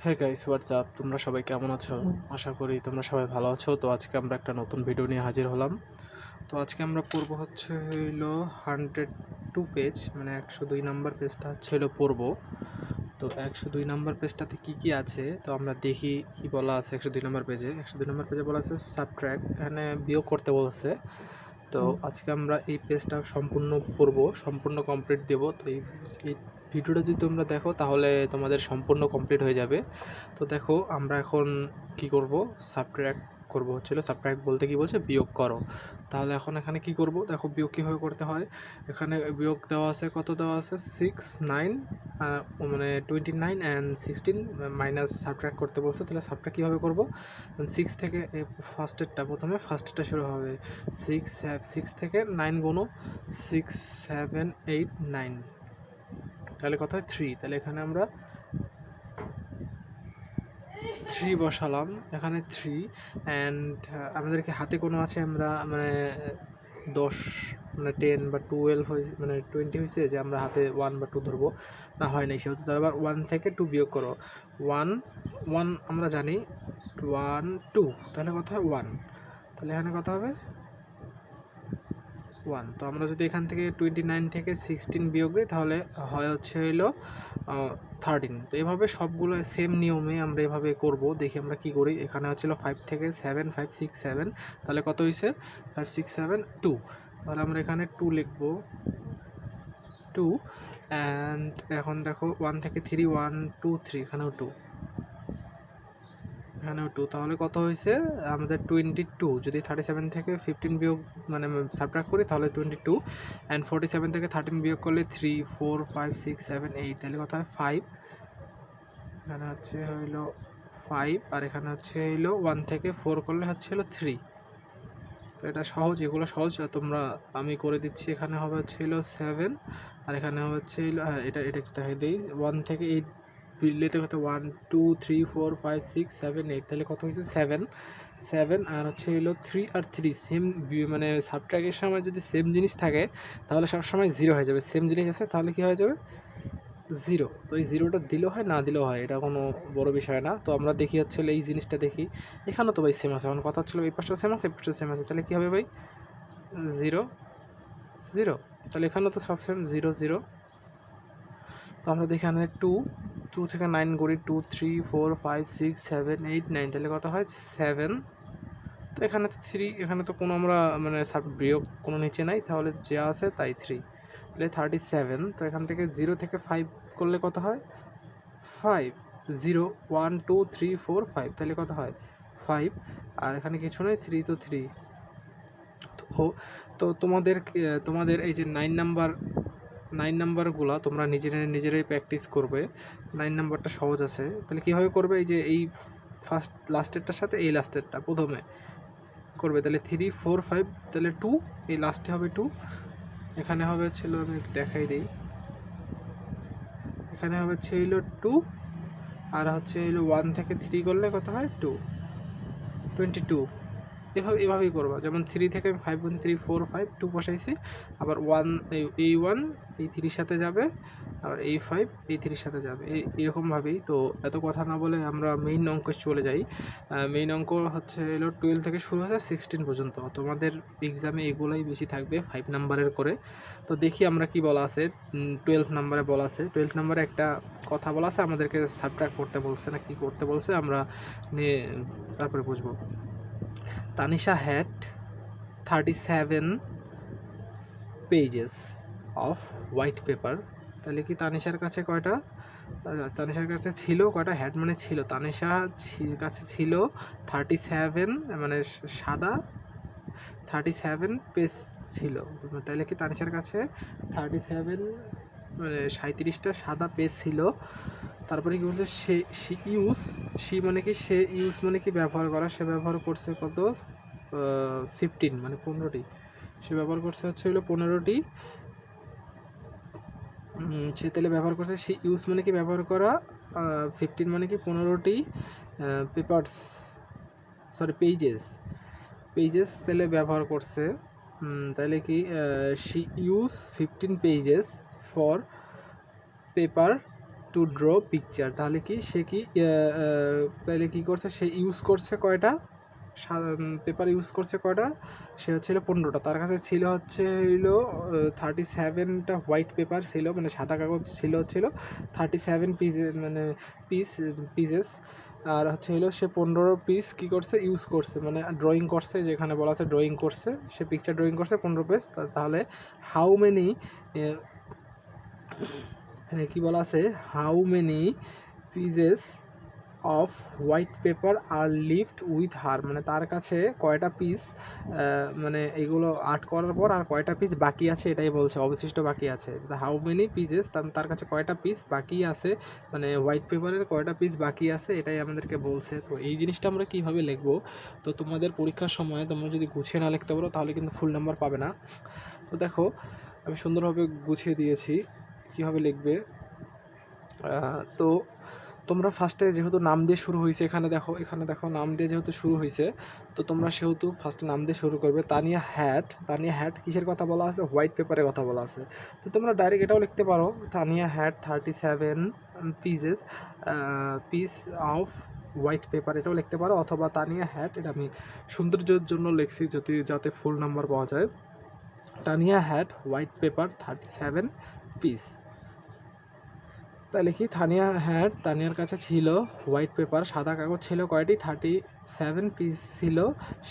হ্যাঁ guys, WhatsApp, তোমরা সবাই কেমন আছো? আশা করি তোমরা সবাই ভালো আছো। তো আজকে আমরা একটা নতুন ভিডিও নিয়ে হাজির হলাম। তো আজকে আমরা পড়ব হলো 102 পেজ, মানে 102 নাম্বার পেজটা পড়ব। তো 102 নাম্বার পেজটাতে কি কি আছে তো আমরা দেখি কি বলা আছে। 102 নাম্বার পেজে বলা আছে সাবট্রাক্ট, এখানে বিয়োগ করতে বলছে। তো আজকে আমরা এই পেজটা সম্পূর্ণ পড়ব, সম্পূর্ণ কমপ্লিট দেব। তো এই ভিডিওটা যদি তোমরা দেখো তাহলে তোমাদের সম্পূর্ণ কমপ্লিট হয়ে যাবে। তো দেখো আমরা এখন কি করব, সাবট্রাক্ট করব। সাবট্রাক্ট বলতে কি বলছে, বিয়োগ করো। তাহলে এখন এখানে কি করব, দেখো বিয়োগ কীভাবে করতে হয়। এখানে বিয়োগ দেওয়া আছে, কত দেওয়া আছে, 6 9 মানে 29 অ্যান্ড 16 মাইনাস সাবট্রাক্ট করতে বলছে। তাহলে সাবট্রাক্ট কীভাবে করব, 6 থেকে প্রথমে ফার্স্টেরটা শুরু হবে। 6 থেকে 9 গুণো 6 7 8 9, তাহলে কত হয় 3। তাহলে এখানে আমরা 3 বসালাম, এখানে 3। অ্যান্ড আমাদেরকে হাতে কোনো আছে, আমরা মানে 10 মানে 10 বা 12 হয়েছে, মানে 20 হয়েছে যে আমরা হাতে 1 বা 2 ধরবো, না হয় নাই সেহেতু। তাহলে আবার 1 থেকে 2 বিয়োগ করো। 1 1 আমরা জানি, 1 2, তাহলে কত হয় 1। তাহলে এখানে কত হবে 1। তো আমরা যদি এখান থেকে 29 থেকে 16 বিয়োগ দিই তাহলে হয় হলো 13। তো এভাবে সবগুলো সেম নিয়মে আমরা এভাবে করব। দেখি আমরা কি করি। এখানে 5 থেকে 7, 5 6 7, তাহলে কত হয়েছে 5 6 7 2। তাহলে আমরা এখানে 2 লিখব, 2। অ্যান্ড এখন দেখো 1 থেকে 3, 1 2 3, এখানেও 2, এখানেও 2। তাহলে কত হয়েছে আমাদের 22। যদি 37 থেকে 15 বিয়োগ মানে সাবট্রাক্ট করি তাহলে 22। অ্যান্ড 47 থেকে 13 বিয়োগ করলে 3 4 5 6 7 8, তাহলে কত হয় 5। এখানে হইলো 5, আর এখানে হইলো 1 থেকে 4 করলে হলো 3। তো এটা সহজ, এগুলো সহজ, তোমরা আমি করে দিচ্ছি। এখানে হবে হলো 7, আর এখানে হলো হ্যাঁ, এটা একটু দেখাই দিই। 1 থেকে 8 বিললেতে কত, 1 2 3 4 5 6 7 8, তাহলে কত হয়েছে 7 7। আর হলো 3 আর 3 সেম, মানে সাবট্রাক্টের সময় যদি সেম জিনিস থাকে তাহলে সবসময় 0 হয়ে যাবে। সেম জিনিস আছে তাহলে কি হয়ে যাবে 0। তো এই 0টা দিলেও হয়, না দিলেও হয়, এটা কোনো বড় বিষয় না। তো আমরা দেখি এই জিনিসটা দেখি। এখানেও তো ভাই সেম আছে, এখন কথা ছিল এই পাশটাও সেম আছে, এই পাশটাও সেম আছে, তাহলে কী হবে ভাই 0 0। তাহলে এখানেও তো সব সেম 0 0। তো আমরা দেখি এখানে 2 থেকে 9 করি, 2 3 4 5 6 7 8 9, তাহলে কত হয় 7। তো এখানে তো 3, এখানে তো কোনো আমরা মানে বিয়োগ কোনো নিচে নাই, তাহলে যা আছে তাই 3, তাহলে 37। তো এখান থেকে 0 থেকে 5 করলে কত হয় 5, 0 1 2 3 4 5, তাহলে কত হয় 5। আর এখানে কিছু নেই, 3 তো 3। তো তো তোমাদের এই যে 9 নাম্বারগুলো তোমরা নিজেরাই প্র্যাকটিস করবে। 9 নাম্বারটা সহজ আছে। তাহলে কীভাবে করবে, এই যে এই ফার্স্ট লাস্টেরটার সাথে এই লাস্টেরটা প্রথমে করবে, তাহলে 3 4 5, তাহলে 2, এই লাস্টে হবে 2। এখানে হবে আমি একটু দেখাই দিই, এখানে হবে 2, আর হলো 1 থেকে 3 করলে কত হয় 2, 22। এভাবেই করবা। যেমন 3 থেকে 5 গুণ 3 4 5, 2 বসাইছি, আবার 1 এই 1 এই 3 সাথে যাবে, আর এই 5 এই 3 সাথে যাবে, এরকমভাবেই। তো এত কথা না বলে আমরা মেইন অঙ্ক চলে যাই। মেইন অঙ্ক হলো 12 থেকে শুরু হয়েছে 16 পর্যন্ত। তোমাদের এক্সামে এগুলোই বেশি থাকবে 5 নাম্বারের করে। তো দেখি আমরা কি বলা আছে। 12 নাম্বারে বলা আছে, 12 নাম্বারে একটা কথা বলা আছে, আমাদেরকে সাবট্রাক্ট করতে বলছে না কি করতে বলছে আমরা নিয়ে তারপরে বুঝবো। Tanisha had 37 pages of white paper. তাহলে কি তানিশার কাছে কয়টা, তানিশার কাছে ছিল কয়টা, হ্যাড মানে ছিল, তানিশা কাছে ছিল 37 মানে সাদা 37 পেজ ছিল। তাহলে কি তানিশার কাছে 37 মানে 37টা সাদা পেজ ছিল। তারপরে কি বলছে, সে মানে কি, সে ইউজ মানে কি ব্যবহার করা, সে ব্যবহার করছে কত 15 মানে 15টি, সে ব্যবহার করছে হলো 15টি। সে তাহলে ব্যবহার করছে, সে ইউজ মানে কি ব্যবহার করা, 15 মানে কি 15টি পেপারস, সরি পেজেস তাহলে ব্যবহার করছে। তাহলে কি she use 15 pages for paper two draw picture. তাহলে কি সে কি তাহলে কী করছে, সে ইউজ করছে কয়টা পেপার ইউজ করছে কয়টা, সে হচ্ছিল 15টা। তার কাছে ছিল হচ্ছিল 37টা হোয়াইট পেপার ছিল, মানে সাদা কাগজ ছিল হচ্ছিল 37 মানে পিসেস। আর হচ্ছিল সে 15 পিস কী করছে, ইউজ করছে, মানে ড্রয়িং করছে, যেখানে বলা আছে ড্রয়িং করছে, সে পিকচার ড্রয়িং করছে 15 পেজ। তাহলে হাউ মেনি কি বলা আছে, how many pieces of white paper are left with her, মানে তার কাছে কয়টা পিস, মানে এগুলো আর্ট করার পর আর কয়টা পিস বাকি আছে এটাই বলছে, অবশিষ্ট বাকি আছে। হাউ মেনি পিসেস, তার কাছে কয়টা পিস বাকি আছে, মানে হোয়াইট পেপারের কয়টা পিস বাকি আছে এটাই আমাদেরকে বলছে। তো এই জিনিসটা আমরা কীভাবে লিখবো, তো তোমাদের পরীক্ষার সময় তোমরা যদি গুছিয়ে না লিখতে পারো তাহলে কিন্তু ফুল নাম্বার পাবে না। তো দেখো আমি সুন্দরভাবে গুছিয়ে দিয়েছি কীভাবে লিখবে। তো তোমরা ফার্স্টে যেহেতু নাম দিয়ে শুরু হয়েছে, এখানে দেখো নাম দিয়ে যেহেতু শুরু হয়েছে, তো তোমরা সেহেতু ফার্স্টে নাম দিয়ে শুরু করবে। তানিয়া হ্যাট কিসের কথা বলা আছে, হোয়াইট পেপারের কথা বলা আছে। তো তোমরা ডাইরেক্ট এটাও লিখতে পারো, Tania has 37 piece of white paper, এটাও লিখতে পারো। অথবা তানিয়া হ্যাট, এটা আমি সৌন্দর্যের জন্য লিখছি যাতে ফুল নাম্বার পাওয়া যায়। Tania has white paper 37 piece. তাহলে কি তানিয়ার কাছে ছিল হোয়াইট পেপার, সাদা কাগজ ছিল কয়টি, 37 পিস ছিল।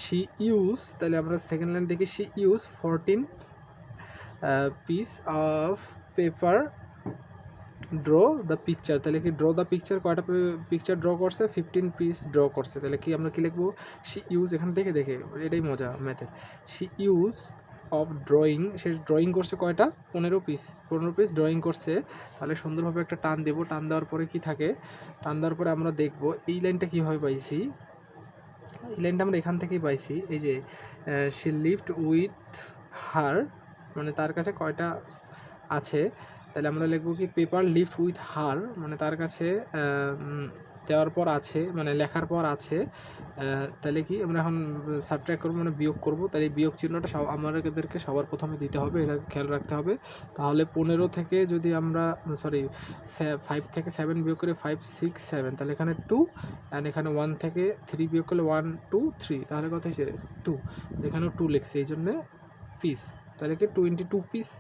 শি ইউজ, তাহলে আমরা সেকেন্ড লাইন দেখি, she use 14 piece of paper draw the picture. তাহলে কি ড্র দ্য পিকচার, কয়টা পিকচার ড্র করছে, 15 পিস ড্র করছে। তাহলে কি আমরা কি লিখবো, শি ইউজ, এখানে দেখে এটাই মজা ম্যাথের, she use of drawing, say drawing করছে কয়টা, 15 পিস ড্রয়িং করছে। তাহলে সুন্দরভাবে একটা টান দেবো, টান দেওয়ার পরে কি থাকে, টান দেওয়ার পরে আমরা দেখব এই লাইনটা কীভাবে পাইছি। এই লাইনটা আমরা এখান থেকেই পাইছি, এই যে শি লিভড উইথ হার, মানে তার কাছে কয়টা আছে। তাহলে আমরা লিখবো কি, পেপার লিফট উইথ হার, মানে তার কাছে দেওয়ার পর আছে, মানে লেখার পর আছে। তাহলে কি আমরা এখন সাবট্রাক্ট করবো, মানে বিয়োগ করবো। তাহলে এই বিয়োগ চিহ্নটা আমাদেরকে সবার প্রথমে দিতে হবে, এটা খেয়াল রাখতে হবে। তাহলে 15 থেকে যদি আমরা 5 থেকে 7 বিয়োগ করে 5 6 7, তাহলে এখানে 2, অ্যান্ড এখানে 1 থেকে 3 বিয়োগ করলে 1 2 3, তাহলে কত হয়েছে 2, এখানেও 2 লিখছে, এই জন্যে পিস। তাহলে কি 22 পিস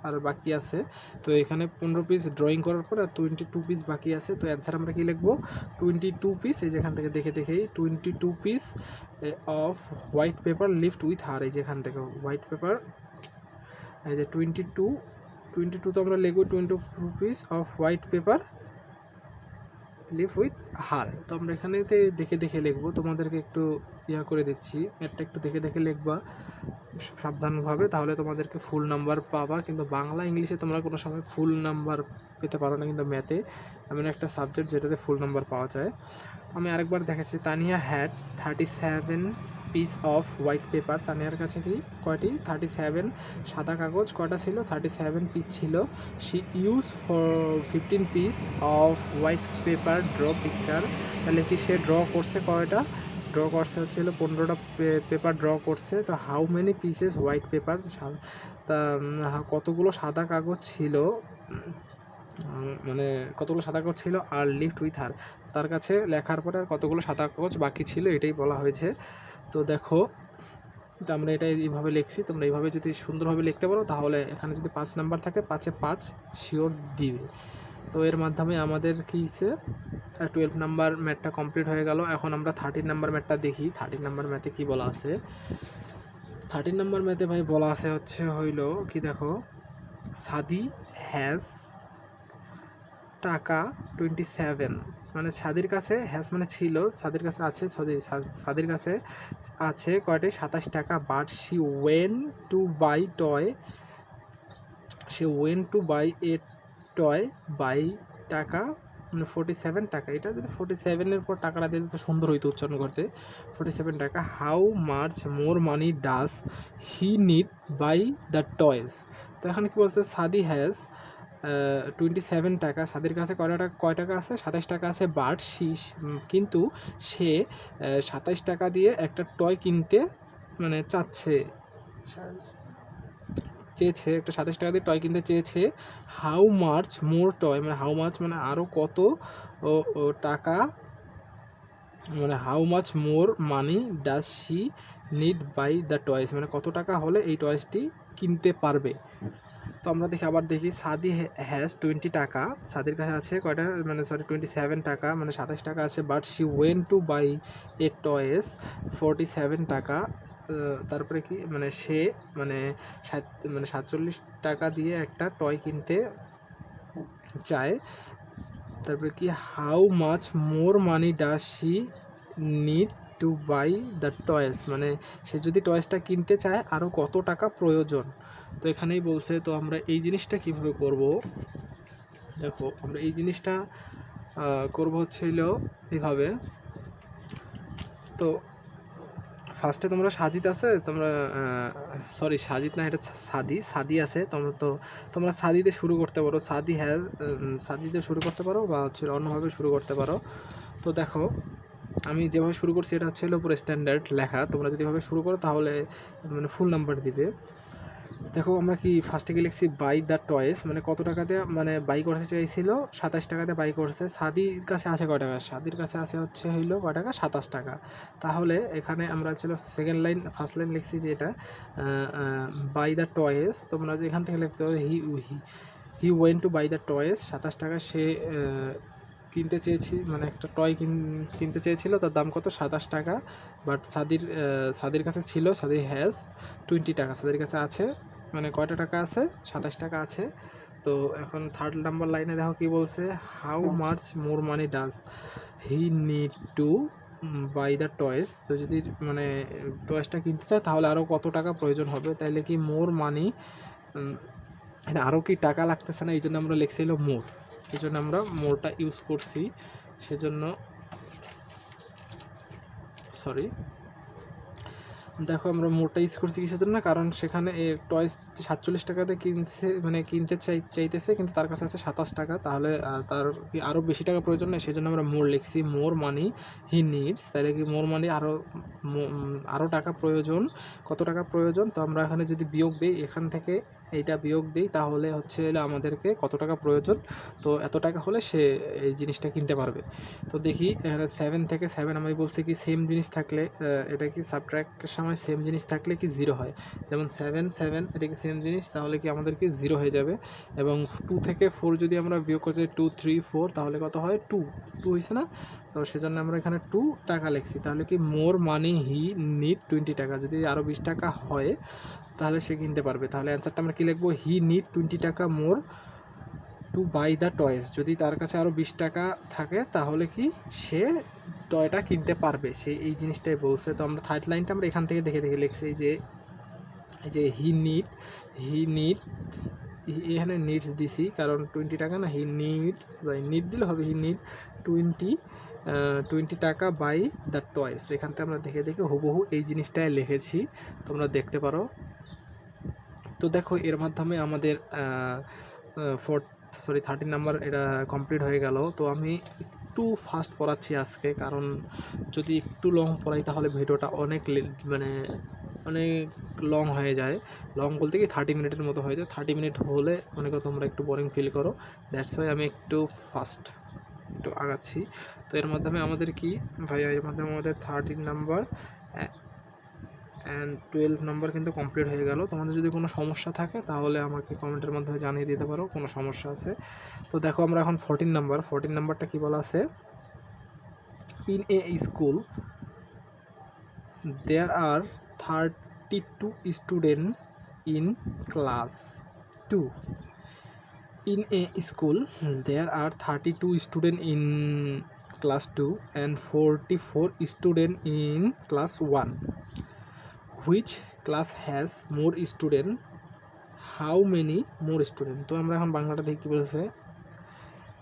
আর বাকি আছে। তো এখানে 15 পিস ড্রয়িং করার পর আর 22 পিস বাকি আছে। তো অ্যান্সার আমরা কি লিখবো, 22 পিস, এই যেখান থেকে দেখেই 22 piece of white paper lift with হার, এই যেখান থেকে হোয়াইট পেপার, এই যে 22 তো আমরা লিখবো 22 piece of white paper lift with হার। তো আমরা এখানেতে দেখে লিখবো, তোমাদেরকে একটু করে দিচ্ছি, একটা একটু দেখে লিখবা সাবধানভাবে, তাহলে তোমাদেরকে ফুল নাম্বার পাবা। কিন্তু বাংলা ইংলিশে তোমরা কোনো সময় ফুল নাম্বার পেতে পারো না, কিন্তু ম্যাথে এমন একটা সাবজেক্ট যেটাতে ফুল নাম্বার পাওয়া যায়। আমি আরেকবার দেখাচ্ছি, Tania had 37 piece of white paper, তানিয়ার কাছে কি কয়টি, 37 সাদা কাগজ কয়টা ছিল, 37 পিস ছিল। She use for 15 piece of white paper draw picture, তাহলে কি সে ড্র করছে কয়টা, ড্র করছে হচ্ছিল 15টা পেপার ড্র করছে। তো how many pieces white paper, তা কতগুলো সাদা কাগজ ছিল, মানে কতগুলো সাদা কাগজ ছিল, আর লিফট উইথ হার, তার কাছে লেখার পরে আর কতগুলো সাদা কাগজ বাকি ছিল, এটাই বলা হয়েছে। তো দেখো, তো আমরা এটা এইভাবে লিখছি, তোমরা এইভাবে যদি সুন্দরভাবে লিখতে পারো তাহলে এখানে যদি 5 নাম্বার থাকে 5-এ 5 শিওর দিবে। তো এর মাধ্যমে আমাদের কী হচ্ছে, 12 নাম্বার ম্যাথটা কমপ্লিট হয়ে গেল। এখন আমরা 13 নাম্বার ম্যাথটা দেখি। 13 নাম্বার ম্যাথে কী বলা আছে, 13 নাম্বার ম্যাথে ভাই বলা আছে হইল কি, দেখো, সাদি হ্যাজ টাকা 27, মানে সাদির কাছে হ্যাজ মানে ছিল, সাদির কাছে আছে, সাদির কাছে আছে কয়টি, 27 টাকা। But she went to buy a toy by টাকা, মানে 47 টাকা। এটা যদি 47-এর পর টাকাটা দিলে তো সুন্দর হইতো উচ্চারণ করতে, 47 টাকা। How much more money does he need by the toys. তো এখানে কি বলছে, সাদি হ্যাজ 27 টাকা, সাদির কাছে কয় টাকা আছে, 27 টাকা আছে। বাট কিন্তু সে 27 টাকা দিয়ে একটা টয় কিনতে মানে চাচ্ছে, চেয়েছে, একটা 27 টাকা দিয়ে টয় কিনতে চেয়েছে। হাউ মাচ মোর টয়, মানে হাউ মাচ মানে আরও কত টাকা, মানে how much more money does she need by the toys, মানে কত টাকা হলে এই টয়েসটি কিনতে পারবে। তো আমরা আবার দেখি সাদি হ্যাজ 20 টাকা, সাদির কাছে আছে কয়টা, মানে 27 টাকা, মানে 27 টাকা আছে। But she went to buy a toys 47 টাকা। তারপরে কি, মানে সে মানে 47 টাকা দিয়ে একটা টয় কিনতে চায়। তারপরে কি, how much more money does she need to buy the toys, মানে সে যদি টয়েসটা কিনতে চায় আরও কত টাকা প্রয়োজন। তো এখানেই বলছে। তো আমরা এই জিনিসটা কিভাবে করব, দেখো আমরা এই জিনিসটা করব হচ্ছিল এইভাবে। তো ফার্স্টে তোমরা সাজিদ আছে, তোমরা সাজিদ না, এটা সাদি আছে। তোমরা সাদিতে শুরু করতে পারো, সাদিতে শুরু করতে পারো, বা হচ্ছে অন্যভাবে শুরু করতে পারো। তো দেখো আমি যেভাবে শুরু করছি এটা হচ্ছে পুরো স্ট্যান্ডার্ড লেখা। তোমরা যদি এভাবে শুরু করো তাহলে মানে ফুল নাম্বার দিবে। দেখো আমরা কি ফার্স্টে কি লিখছি, বাই দ্য টয়েস, মানে কত টাকাতে মানে বাই করতে চাইছিল, 27 টাকাতে বাই করছে। সাদির কাছে আছে কয় টাকা, সাদির কাছে আছে হচ্ছে কয় টাকা, 27 টাকা। তাহলে এখানে আমরা ছিল সেকেন্ড লাইন, ফার্স্ট লাইন লিখছি যে এটা বাই দ্য টয়েস। তোমরা যদি এখান থেকে লিখতে হবে he went to buy the toys, 27 টাকা সে কিনতে চেয়েছি, মানে একটা টয় কিনতে চেয়েছিল, তার দাম কত, 27 টাকা। বাট সাদির কাছে ছিল, সাদি হ্যাজ 20 টাকা, সাদির কাছে আছে, মানে কয়টা টাকা আছে, 27 টাকা আছে। তো এখন থার্ড নাম্বার লাইনে দেখো কি বলছে, how much more money does he need to buy the toys. তো যদি মানে টয়েসটা কিনতে চায় তাহলে আরও কত টাকা প্রয়োজন হবে, তাইলে কি মোর মানি, এটা আরও কি টাকা লাগতেছে না, এই জন্য আমরা লিখছিল মোর, এই জন্য আমরা মোরটা ইউজ করছি। সেজন্য দেখো আমরা মোরটা ইউজ করছি কিসের জন্য, কারণ সেখানে টয়েস 47 টাকাতে কিনতে চাইতেছে, কিন্তু তার কাছে আছে 27 টাকা, তাহলে তার কি আরও বেশি টাকা প্রয়োজন নেই, সেজন্য আমরা মোর লিখছি, মোর মানি হি নিডস। তাহলে কি মোর মানি আরও টাকা প্রয়োজন, কত টাকা প্রয়োজন। তো আমরা এখানে যদি বিয়োগ দিই, এখান থেকে এইটা বিয়োগ দিই, তাহলে হচ্ছে আমাদেরকে কত টাকা প্রয়োজন, তো এত টাকা হলে সে এই জিনিসটা কিনতে পারবে। তো দেখি এখানে 7 থেকে 7 আমি বলছি কি সেম জিনিস থাকলে, এটা কি সাবট্রাক্টের সময় সেম জিনিস থাকলে কি 0 হয়, যেমন 7 এটা কি সেম জিনিস, তাহলে কি আমাদের কি 0 হয়ে যাবে। এবং 2 থেকে 4 যদি আমরা বিয়োগ করছি 2 3 4, তাহলে কত হয়, 2 হয়েছে না। তো সেজন্য আমরা এখানে 2 টাকা লিখছি। তাহলে কি মোর মানি হি নিড 20 টাকা, যদি আরও 20 টাকা হয় তাহলে সে কিনতে পারবে। তাহলে অ্যান্সারটা আমরা কি লিখবো, হি নিড 20 টাকা more to buy the toys. যদি তার কাছে আরও 20 টাকা থাকে তাহলে কি সে টয়টা কিনতে পারবে, সে এই জিনিসটাই বলছে। তো আমরা থার্ড লাইনটা আমরা এখান থেকে দেখে লিখছি, এই যে হি নিডস, এখানে নিডস দিছি কারণ 20 টাকা না, হি নিডস বাই নিড দিলে হবে, হি নিড 20 টাকা বাই দ্য টয়েস। এখান থেকে আমরা দেখে হুবহু এই জিনিসটাই লিখেছি, তোমরা দেখতে পারো। তো দেখো এর মাধ্যমে আমাদের 13 নাম্বার এটা কমপ্লিট হয়ে গেল। তো আমি একটু ফাস্ট পড়াচ্ছি আজকে, কারণ যদি একটু লং পড়াই তাহলে ভিডিওটা অনেক লং হয়ে যায়। লং বলতে কি 30 মিনিটের মতো হয়ে যায়, 30 মিনিট হলে অনেকে তোমরা একটু বোরিং ফিল করো, দ্যাটস ওয়াই আমি একটু ফাস্ট একটু আগাচ্ছি। তো এর মাধ্যমে আমাদের কি ভাইয়া, এর মাধ্যমে আমাদের 13 নাম্বার অ্যান্ড 12 নম্বর কিন্তু কমপ্লিট হয়ে গেল। তোমাদের যদি কোনো সমস্যা থাকে তাহলে আমাকে কমেন্টের মাধ্যমে জানিয়ে দিতে পারো কোনো সমস্যা আছে। তো দেখো আমরা এখন 14 নাম্বারটা কি বলা আছে, in a school there are 32 student in class 2। In a school there are 32 students in class 2 and 44 students in class 1. Which class has more student, how many more student। তো আমরা এখন বাংলাটা দেখি কি বলছে,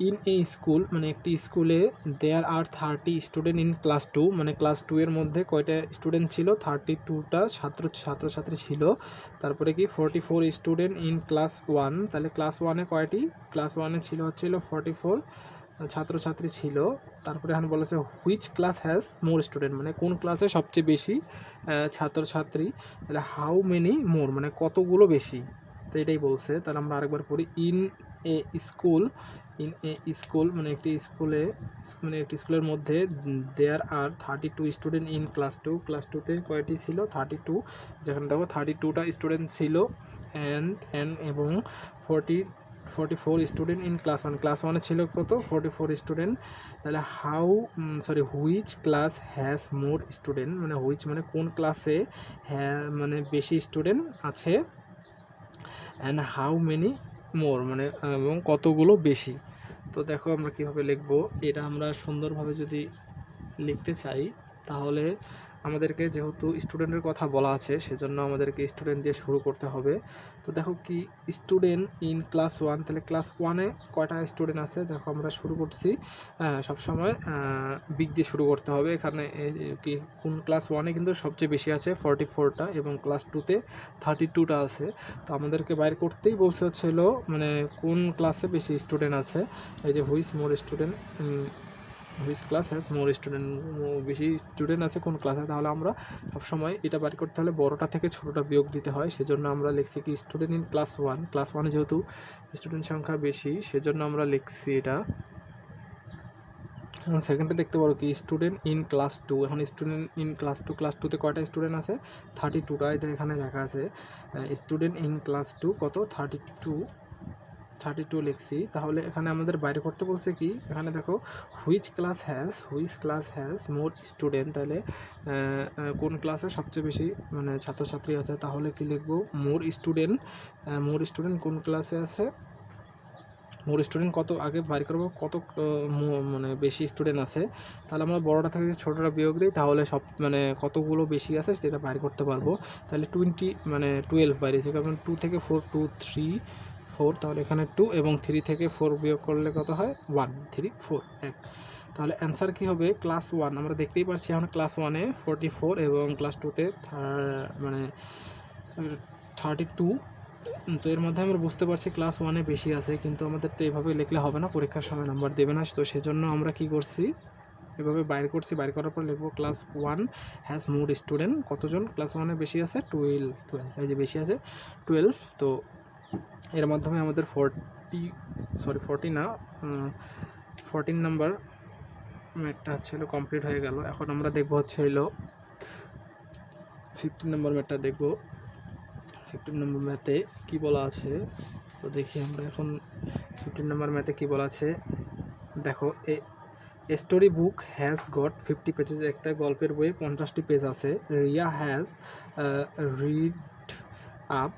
ইন এ স্কুল মানে একটি স্কুলে, দেয়ার আর 30 স্টুডেন্ট ইন ক্লাস 2, মানে ক্লাস 2 এর মধ্যে কয়টা স্টুডেন্ট ছিল, 32টা ছাত্রছাত্রী ছিল। তারপরে কি 44 স্টুডেন্ট ইন ক্লাস 1, তাহলে ক্লাস 1-এ কয়টি, ক্লাস 1-এ হচ্ছিল 44 ছাত্রছাত্রী ছিল। তারপরে এখন বলেছে which class has more student, মানে কোন ক্লাসে সবচেয়ে বেশি ছাত্রছাত্রী। তাহলে হাউ মেনি মোর মানে কতগুলো বেশি, তো এটাই বলছে। তাহলে আমরা আরেকবার পড়ি, ইন এ স্কুল মানে একটি স্কুলের মধ্যে দেয়ার are 32 student in class 2। Class 2তে কয়টি ছিল? 32। যেখানে দেখো 32টা স্টুডেন্ট ছিল এবং 44 স্টুডেন্ট ইন ক্লাস 1। ক্লাস 1-এ ছিল কত? 44 স্টুডেন্ট। তাহলে which class has more student, মানে হুইচ মানে কোন ক্লাসে মানে বেশি স্টুডেন্ট আছে, অ্যান্ড হাউ মেনি মোর মানে এবং কতগুলো বেশি। তো দেখো আমরা কীভাবে লিখবো এটা। আমরা সুন্দরভাবে যদি লিখতে চাই তাহলে আমাদেরকে, যেহেতু স্টুডেন্টের কথা বলা আছে, সেজন্য আমাদেরকে স্টুডেন্ট দিয়ে শুরু করতে হবে। তো দেখো কি, স্টুডেন্ট ইন ক্লাস 1, তাহলে ক্লাস 1-এ কয়টা স্টুডেন্ট আছে? দেখো আমরা শুরু করছি সবসময় বিগ দিয়ে শুরু করতে হবে। এখানে কি কোন ক্লাস 1-এ কিন্তু সবচেয়ে বেশি আছে 44টা, এবং ক্লাস 2-তে 32টা আছে। তো আমাদেরকে বাইর করতেই বলছে হলো মানে কোন ক্লাসে বেশি স্টুডেন্ট আছে। এই যে which class has more student, বেশি স্টুডেন্ট আছে কোন ক্লাসে। তাহলে আমরা সবসময় এটা বাড়ি করতে হলে বড়টা থেকে ছোটোটা বিয়োগ দিতে হয়। সেজন্য আমরা লিখছি কি স্টুডেন্ট ইন ক্লাস 1। ক্লাস 1-এ যেহেতু স্টুডেন্ট সংখ্যা বেশি সেজন্য আমরা লিখছি এটা। সেকেন্ডে দেখতে পারো কি স্টুডেন্ট ইন ক্লাস 2। এখন স্টুডেন্ট ইন ক্লাস 2, ক্লাস 2-তে কয়টা স্টুডেন্ট আছে? 32টা। এখানে লেখা আছে স্টুডেন্ট ইন ক্লাস 2 কত? 32 লিখছি। তাহলে এখানে আমাদের বাইরে করতে বলছে কি, এখানে দেখো which class has more student. তাহলে কোন ক্লাসে সবচেয়ে বেশি মানে ছাত্রছাত্রী আছে। তাহলে কি লিখবো? মোর স্টুডেন্ট কোন ক্লাসে আছে, মোর স্টুডেন্ট কত, আগে বাইর করবো কত মানে বেশি স্টুডেন্ট আছে। তাহলে আমরা বড়টা থেকে ছোটোটা বিয়োগ দিই, তাহলে সব মানে কতগুলো বেশি আছে সেটা বাইর করতে পারবো। তাহলে 12 বাইরেছে, কারণ 2 থেকে 4, 2, 3, 4, তাহলে এখানে 2 এবং 3 থেকে 4 বিয়োগ করলে কত হয়? 1, 3, 4, 1। তাহলে অ্যান্সার কী হবে? ক্লাস 1। আমরা দেখতেই পাচ্ছি এখন ক্লাস 1-এ 44 এবং ক্লাস 2-তে মানে 32। তো এর মধ্যে আমরা বুঝতে পারছি ক্লাস 1-এ বেশি আছে, কিন্তু আমাদের তো এভাবে লিখলে হবে না, পরীক্ষার সময় নাম্বার দেবে না। তো সেজন্য আমরা কি করছি, এভাবে বাইর করছি। বাইর করার পর লিখবো ক্লাস 1 হ্যাজ মোর স্টুডেন্ট। কতজন ক্লাস 1-এ বেশি আছে? 12। এই যে বেশি আছে 12। তো এর মাধ্যমে আমাদের 14 নাম্বার ম্যাথটা কমপ্লিট হয়ে গেল। এখন আমরা দেখবো 15 নম্বর ম্যাথটা দেখবো। 15 নম্বর ম্যাথে কী বলা আছে তো দেখি আমরা এখন 15 নম্বর ম্যাথে কী বলা আছে। দেখো, a story book has got 50 pages. একটা গল্পের বইয়ে 50টি পেজ আছে। Riya has read up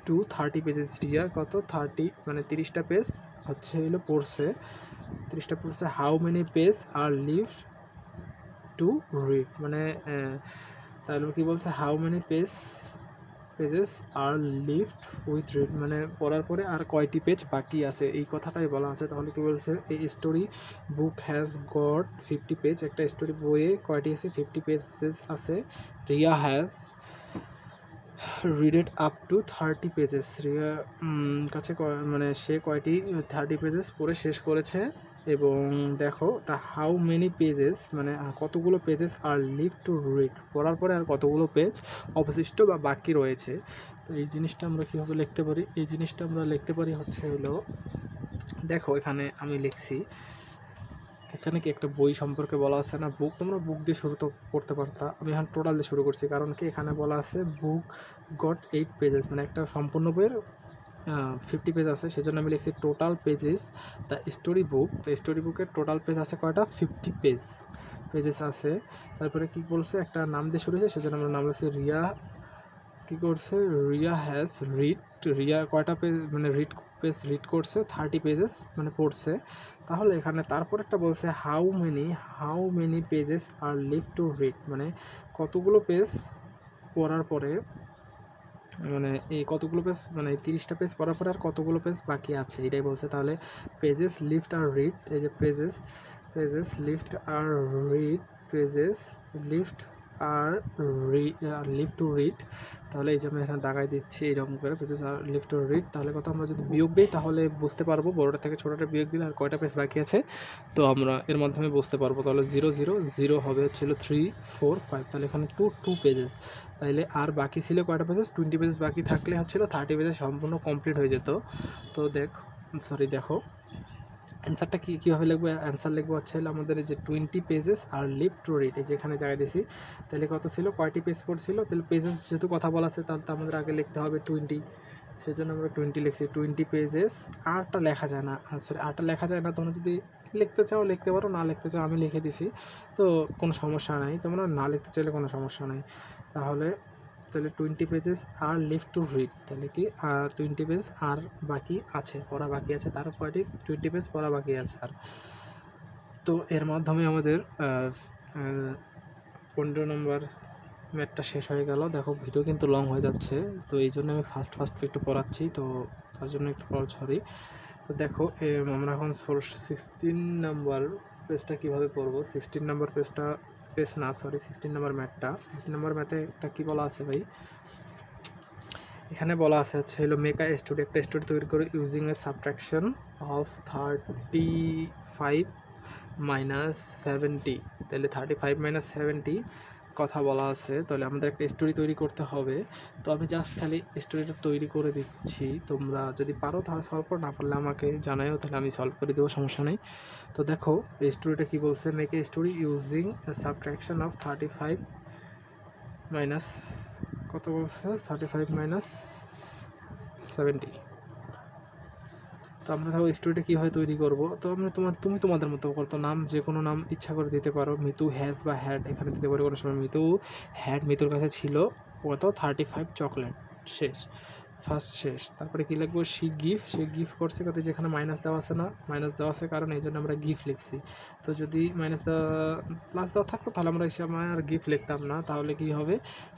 to 30 pages. Riya কত? 30 মানে 30টা পেজ পড়ছে। 30টা পড়ছে। How many page are leave to read, মানে তাহলে কি বলছে? How many pages are left with read, মানে পড়ার পরে আর কয়টি পেজ বাকি আছে, এই কথাটাই বলা আছে। তাহলে কি বলছে? এই story book has got 50 page. একটা স্টোরি বইয়ে কয়টি আছে? 50 পেজেস আছে। Riya has readed up to 30 pages. Riya কাছে মানে সে কয়টি 30 পেজেস পড়ে শেষ করেছে। এবং দেখো দ্য হাউ মেনি পেজেস মানে কতগুলো pages are leave to read, পড়ার পরে আর কতগুলো পেজ অবশিষ্ট বা বাকি রয়েছে। তো এই জিনিসটা আমরা কীভাবে লিখতে পারি? এই জিনিসটা আমরা লিখতে পারি দেখো এখানে আমি লিখছি, এখানে কি একটা বই সম্পর্কে বলা আছে না, বুক। তোমরা বুক দিয়ে শুরু তো করতে পারতা, আমি এখন টোটাল দিয়ে শুরু করছি। কারণ কি এখানে বলা আছে বুক গট 8 পেজেস, মানে একটা সম্পূর্ণ বইয়ের 50 পেজ আছে। সেজন্য আমি লিখছি total pages the story book. তো স্টোরি বুকের টোটাল পেজ আছে কয়টা? 50 পেজেস আছে। তারপরে কি বলছে? একটা নাম দিয়ে শুরু হয়েছে, সেজন্য আমরা নাম লিখছি রিয়া। কী করছে? Riya has read. রিয়া কয়টা পেজ মানে রিড করছে? 30 পেজেস মানে পড়ছে। তাহলে এখানে তারপর একটা বলছে how many pages are leave to read, মানে কতগুলো পেজ পড়ার পরে, মানে এই কতগুলো পেজ, মানে 30টা পেজ পড়ার পরে আর কতগুলো পেজ বাকি আছে, এটাই বলছে। তাহলে পেজেস লিফট আর রিড, এই যে pages left are read, pages left are leave to read, তাহলে এই যে আমি এখানে দাগাই দিচ্ছি এইরকম করে pages are leave to read, তাহলে কত আমরা যদি বিয়োগ দিই তাহলে বুঝতে পারবো বড়োটা থেকে ছোটোটা বিয়োগ দিলে আর কয়টা পেজ বাকি আছে, তো আমরা এর মাধ্যমে বুঝতে পারবো। তাহলে 0 0 0 হবে ছিল 3 4 5, তাহলে এখানে 2 পেজেস, তাইলে আর বাকি ছিল কয়টা পেজেস, 20 পেজেস বাকি থাকলে হচ্ছিল 30 পেজেস সম্পূর্ণ কমপ্লিট হয়ে যেত। তো দেখো অ্যান্সারটা কীভাবে লিখবো, অ্যান্সার লিখবো হচ্ছে আমাদের এই যে 20 pages are leave to read, এই যেখানে জায়গায় দিয়েছি, তাহলে কত ছিল, কয়টি পেজ পড়ছিল, তাহলে পেজেস যেহেতু কথা বলা আছে তাহলে তো আমাদের আগে লিখতে হবে 20, সেই জন্য আমরা 20 লিখছি। 20 পেজেস, আরটা লেখা যায় না, সরি আরটা লেখা যায় না, তোমরা যদি লিখতে চাও লিখতে পারো, না লিখতে চাও আমি লিখে দিছি, তো কোনো সমস্যা নাই, তোমরা না লিখতে চাইলে কোনো সমস্যা নাই। তাহলে 20 pages are leave to read, তাহলে কি 20 পেজ আর বাকি আছে, পড়া বাকি আছে, তার কয়টি 20 পেজ পড়া বাকি আছে আর। তো এর মাধ্যমে আমাদের 15 নম্বর ম্যাথটা শেষ হয়ে গেল। দেখো ভিডিও কিন্তু লং হয়ে যাচ্ছে, তো এই জন্য আমি ফার্স্ট একটু পড়াচ্ছি, তো তার জন্য একটু সরি। তো দেখো আমরা এখন 16 নম্বর পেজটা কীভাবে পড়বো, 16 নম্বর16 নম্বর ম্যাথটা, 16 নম্বর ম্যাথে একটা কী বলা আছে ভাই, এখানে বলা আছে হচ্ছে হলো মেক আ স্টোরি, একটা স্টোরি তৈরি করে using a subtraction of 35 minus 70, তাহলে 35 মাইনাস 70 কথা বলা আছে, তাহলে আমাদের একটা স্টোরি তৈরি করতে হবে। তো আমি জাস্ট খালি স্টোরিটা তৈরি করে দিচ্ছি, তোমরা যদি পারো তাহলে সলভ করো, না পারলে আমাকে জানাও, তাহলে আমি সলভ করে দেবো, সমস্যা নেই। তো দেখো এই স্টোরিটা কী বলছে, make a story using subtraction of 35 minus কত বলছে, 35 মাইনাস 70। তো আমরা দেখো স্টোরিটা কীভাবে তৈরি করবো, তো আমরা তুমি তোমাদের মতো করতো, নাম যে কোনো নাম ইচ্ছা করে দিতে পারো, মিতু হ্যাজ বা হ্যাড এখানে দিতে পারো কোনো সময়, মিতুর কাছে ছিল কত 35 চকলেট, শেষ। তারপরে কী লিখবো, সে গিফট করছে কত, যেখানে মাইনাস দেওয়া আছে কারণ এই জন্য আমরা গিফট লিখছি। তো যদি প্লাস দেওয়া থাকতো তাহলে আমরা এই সময় আর গিফট লিখতাম না, তাহলে কি হবে,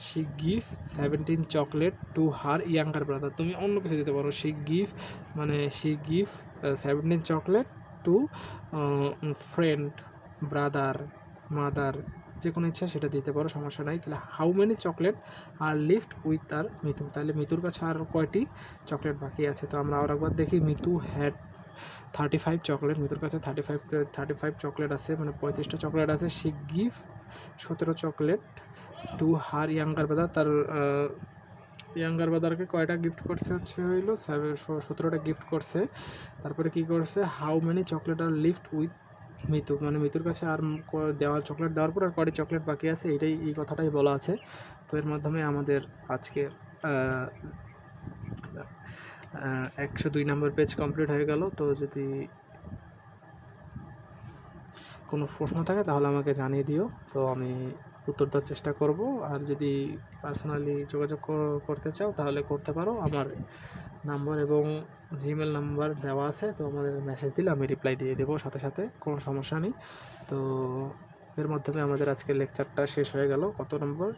she gift 17 chocolate to her younger brother, তুমি অন্য কিছু দিতে পারো, সে gift 17 chocolate to friend, brother, mother, যে কোনো ইচ্ছা সেটা দিতে পারো, সমস্যা নাই। তাহলে how many chocolate are left with আর মিতু, তাহলে মিতুর কাছে আর কয়টি চকলেট বাকি আছে, তো আমরা আর একবার দেখি, মিতু হ্যাড 35 চকলেট, মিতুর কাছে 35 চকলেট আছে, মানে 35টা চকলেট আছে। She gift 17 chocolate to her younger brother, তার ইয়াঙ্গার ব্রাদারকে কয়টা গিফট করছে, হচ্ছে হইলো 17টা গিফট করছে। তারপরে কি করছে, how many chocolate are left with Mitu, মানে মিতুর কাছে আর চকলেট দেওয়ার পর আর কয়টি চকলেট বাকি আছে, এই কথাটাই বলা আছে। তো এর মাধ্যমে আমাদের আজকের 102 নম্বর পেজ কমপ্লিট হয়ে গেল। তো যদি কোনো প্রশ্ন থাকে তাহলে আমাকে জানিয়ে দিও, তো আমি উত্তর দেওয়ার চেষ্টা করব। আর যদি পার্সোনালি যোগাযোগ করতে চাও তাহলে করতে পারো, আমার নাম্বার এবং জিমেল নাম্বার দেওয়া আছে, তো আমাদের মেসেজ দিলে আমি রিপ্লাই দিয়ে দেবো সাথে, কোনো সমস্যা নেই। তো এর মাধ্যমে আমাদের আজকের লেকচারটা শেষ হয়ে গেল, কত নম্বর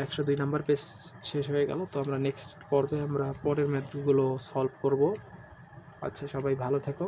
102 নম্বর পেজ শেষ হয়ে গেল। তো আমরা নেক্সট পর্বে আমরা পরের ম্যাথগুলো সলভ করব। আচ্ছা, সবাই ভালো থেকো।